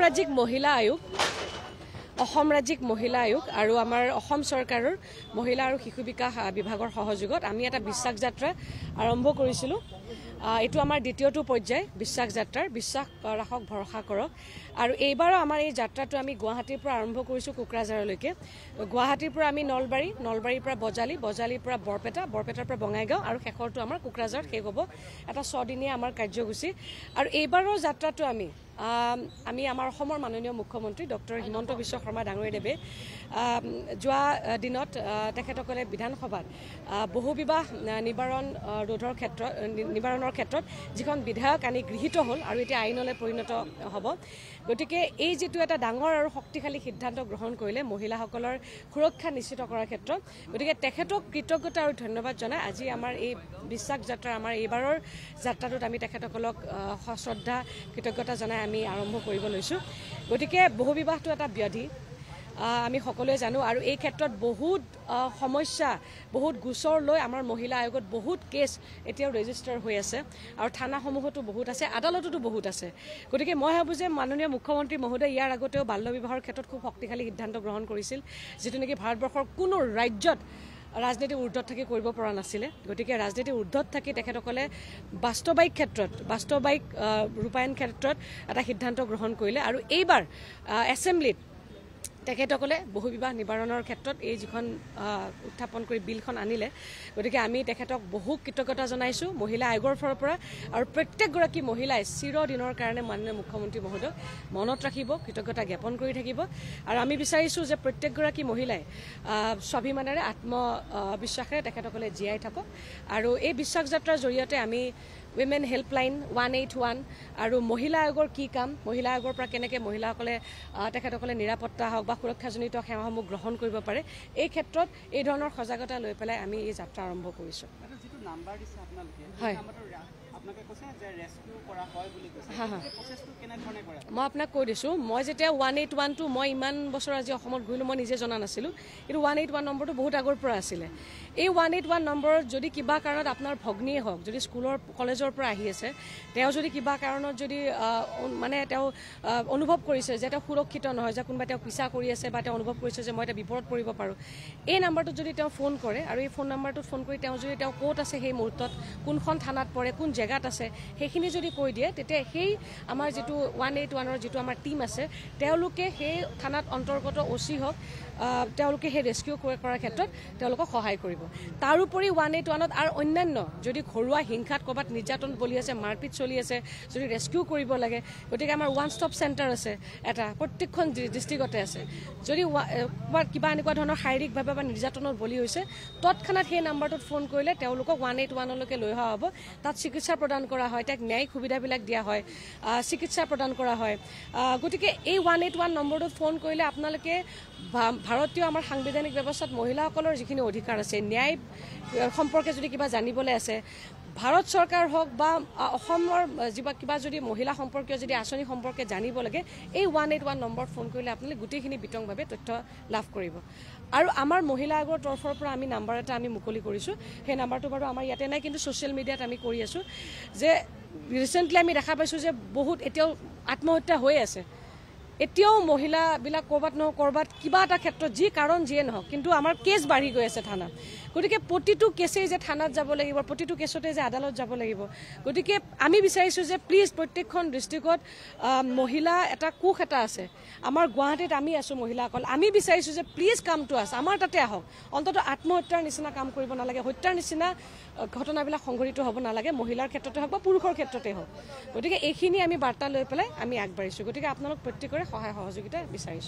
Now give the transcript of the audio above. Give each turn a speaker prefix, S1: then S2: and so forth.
S1: ৰাজ্যিক মহিলা আয়োগ আৰু আমাৰ অসম চৰকাৰৰ মহিলা আৰু শিশু বিকাশ বিভাগৰ সহযোগত আমি এটা বিশ্বাস যাত্ৰা আৰম্ভ কৰিছিলোঁ। এইটো আমাৰ দ্বিতীয়টো পৰ্যায় বিশ্বাস যাত্ৰাৰ। বিশ্বাস ৰাখক, ভৰসা কৰক। আৰু এইবাৰো আমাৰ এই যাত্ৰাটো আমি গুৱাহাটীৰ পৰা আৰম্ভ কৰিছোঁ কোকৰাঝাৰলৈকে। গুৱাহাটীৰ পৰা আমি নলবাৰীৰ পৰা বজালিৰ পৰা বৰপেটাৰ পৰা বঙাইগাঁও আৰু শেষৰটো আমাৰ কোকৰাঝাৰত শেষ হ'ব। এটা 6 দিনীয়া আমাৰ কাৰ্যসূচী। আৰু এইবাৰৰ যাত্ৰাটো আমি আমাৰ অসমৰ মাননীয় মুখ্যমন্ত্ৰী ডক্টৰ হিমন্ত বিশ্ব শৰ্মা ডাঙৰীয়াদেৱে যোৱা দিনত তেখেতসকলে বিধানসভাত বহুবিবাহ নিবাৰণৰ ক্ষেত্ৰত যিখন বিধেয়ক আনি গৃহীত হ'ল আৰু এতিয়া আইনলৈ পৰিণত হ'ব। গতিকে এই যিটো এটা ডাঙৰ আৰু শক্তিশালী সিদ্ধান্ত গ্ৰহণ কৰিলে মহিলাসকলৰ সুৰক্ষা নিশ্চিত কৰাৰ ক্ষেত্ৰত, গতিকে তেখেতক কৃতজ্ঞতা আৰু ধন্যবাদ জনাই আজি আমাৰ এই বিশ্বাস যাত্ৰা, আমাৰ এইবাৰৰ যাত্ৰাটোত আমি তেখেতসকলক শ্ৰদ্ধা কৃতজ্ঞতা জনাই আমি আৰম্ভ কৰিব লৈছোঁ। গতিকে বহুবিবাহটো এটা ব্যাধি আমি সকলোৱে জানো আৰু এই ক্ষেত্ৰত বহুত সমস্যা, বহুত গোচৰ লৈ আমাৰ মহিলা আয়োগত বহুত কেছ এতিয়াও ৰেজিষ্টাৰ হৈ আছে আৰু থানাসমূহতো বহুত আছে, আদালততো বহুত আছে। গতিকে মই ভাবোঁ যে মাননীয় মুখ্যমন্ত্ৰী মহোদয় ইয়াৰ আগতেও বাল্য বিবাহৰ ক্ষেত্ৰত খুব শক্তিশালী সিদ্ধান্ত গ্ৰহণ কৰিছিল, যিটো নেকি ভাৰতবৰ্ষৰ কোনো ৰাজ্যত ৰাজনীতিৰ ঊৰ্ধত থাকি কৰিব পৰা নাছিলে। গতিকে ৰাজনীতিৰ ঊৰ্ধত থাকি তেখেতসকলে বাস্তৱায়িক ৰূপায়ণ ক্ষেত্ৰত এটা সিদ্ধান্ত গ্ৰহণ কৰিলে আৰু এইবাৰ এছেম্বলিত তেখেতসকলে বহুবিবাহ নিবাৰণৰ ক্ষেত্ৰত এই যিখন উত্থাপন কৰি বিলখন আনিলে। গতিকে আমি তেখেতক বহু কৃতজ্ঞতা জনাইছোঁ মহিলা আয়োগৰ ফালৰ পৰা আৰু প্ৰত্যেকগৰাকী মহিলাই চিৰদিনৰ কাৰণে মাননীয় মুখ্যমন্ত্ৰী মহোদয়ক মনত ৰাখিব, কৃতজ্ঞতা জ্ঞাপন কৰি থাকিব। আৰু আমি বিচাৰিছোঁ যে প্ৰত্যেকগৰাকী মহিলাই স্বাভিমানেৰে আত্মবিশ্বাসেৰে তেখেতসকলে জীয়াই থাকক। আৰু এই বিশ্বাস যাত্ৰাৰ জৰিয়তে আমি উইমেন হেল্পলাইন 181 আৰু মহিলা আয়োগৰ কি কাম, মহিলা আয়োগৰ পৰা কেনেকৈ মহিলাসকলে তেখেতসকলে নিৰাপত্তা হওক বা সুৰক্ষাজনিত সেৱাসমূহ গ্ৰহণ কৰিব পাৰে, এই ক্ষেত্ৰত এই ধৰণৰ সজাগতা লৈ পেলাই আমি এই যাত্ৰা আৰম্ভ কৰিছোঁ। মই আপোনাক কৈ দিছোঁ, মই যেতিয়া 181টো মই ইমান বছৰ আজি অসমত ঘূৰিলোঁ, মই নিজে জনা নাছিলোঁ। কিন্তু 181 নম্বৰটো বহুত আগৰ পৰা আছিলে। এই 181 নম্বৰত যদি কিবা কাৰণত আপোনাৰ ভগ্নীয়ে হওক, যদি স্কুলৰ কলেজৰ পৰা আহি আছে, তেওঁ যদি কিবা কাৰণত যদি তেওঁ অনুভৱ কৰিছে যে তেওঁ সুৰক্ষিত নহয়, যে কোনোবাই তেওঁ পিছা কৰি আছে বা তেওঁ অনুভৱ কৰিছে যে মই এটা বিপদত পৰিব পাৰোঁ, এই নাম্বাৰটোত যদি তেওঁ ফোন কৰে আৰু এই ফোন নাম্বাৰটোত ফোন কৰি তেওঁ ক'ত আছে সেই মুহূৰ্তত, কোনখন থানাত পৰে, কোন জেগাত আছে, সেইখিনি যদি কৈ দিয়ে, তেতিয়া সেই আমাৰ যিটো 181ৰ যিটো আমাৰ টীম আছে, তেওঁলোকে সেই থানাত অন্তৰ্গত OC হওক, তেওঁলোকে সেই ৰেস্কিউ কৰাৰ ক্ষেত্ৰত তেওঁলোকক সহায় কৰিব। তাৰোপৰি 181ত আৰু অন্যান্য যদি ঘৰুৱা হিংসাত ক'ৰবাত নিৰ্যাতন বলি আছে, মাৰপিট চলি আছে, যদি ৰেস্কিউ কৰিব লাগে, গতিকে আমাৰ 1 ষ্টপ চেণ্টাৰ আছে এটা, প্ৰত্যেকখন ডিষ্ট্ৰিক্টতে আছে। যদি কিবা এনেকুৱা ধৰণৰ শাৰীৰিকভাৱে বা নিৰ্যাতনত বলি হৈছে, তৎক্ষণাত সেই নাম্বাৰটোত ফোন কৰিলে তেওঁলোকক 181লৈকে লৈ অহা হ'ব। তাত চিকিৎসা প্ৰদান কৰা হয়, তাক ন্যায়িক সুবিধাবিলাক দিয়া হয়, চিকিৎসা প্ৰদান কৰা হয়। গতিকে এই 181 নম্বৰটোত ফোন কৰিলে আপোনালোকে ভাৰতীয় আমাৰ সাংবিধানিক ব্যৱস্থাত মহিলাসকলৰ যিখিনি অধিকাৰ আছে, ন্যায় সম্পৰ্কে যদি কিবা জানিবলৈ আছে, ভাৰত চৰকাৰ হওক বা অসমৰ কিবা যদি মহিলা সম্পৰ্কীয় যদি আঁচনি সম্পৰ্কে জানিব লাগে, এই 181 নম্বৰত ফোন কৰিলে আপোনালোকে গোটেইখিনি বিতংভাৱে তথ্য লাভ কৰিব। আৰু আমাৰ মহিলা আয়োগৰ তৰফৰ পৰা আমি নাম্বাৰ এটা আমি মুকলি কৰিছোঁ। সেই নাম্বাৰটো বাৰু আমাৰ ইয়াতে নাই, কিন্তু ছ'চিয়েল মিডিয়াত আমি কৰি আছোঁ। যে ৰিচেণ্টলি আমি দেখা পাইছোঁ যে বহুত এতিয়াও আত্মহত্যা হৈ আছে। এতিয়াও মহিলাবিলাক ক'ৰবাত কিবা এটা ক্ষেত্ৰত যি কাৰণ যিয়ে নহওক, কিন্তু আমাৰ কেছ বাঢ়ি গৈ আছে থানাত। গতিকে প্ৰতিটো কেছেই যে থানাত যাব লাগিব, প্ৰতিটো কেছতে যে আদালত যাব লাগিব। গতিকে আমি বিচাৰিছোঁ যে প্লিজ প্ৰত্যেকখন ডিষ্ট্ৰিক্টত মহিলা এটা কোষ এটা আছে। আমাৰ গুৱাহাটীত আমি আছোঁ মহিলাসকল, আমি বিচাৰিছোঁ যে প্লিজ কামটো আছে, আমাৰ তাতে আহক। অন্ততঃ আত্মহত্যাৰ নিচিনা কাম কৰিব নালাগে, হত্যাৰ নিচিনা ঘটনাবিলাক সংঘটিত হ'ব নালাগে, মহিলাৰ ক্ষেত্ৰতে হওক বা পুৰুষৰ ক্ষেত্ৰতে হওক। গতিকে এইখিনি আমি বাৰ্তা লৈ পেলাই আমি আগবাঢ়িছোঁ। গতিকে আপোনালোক প্ৰত্যেকৰে সহায় সহযোগিতা বিচাৰিছোঁ।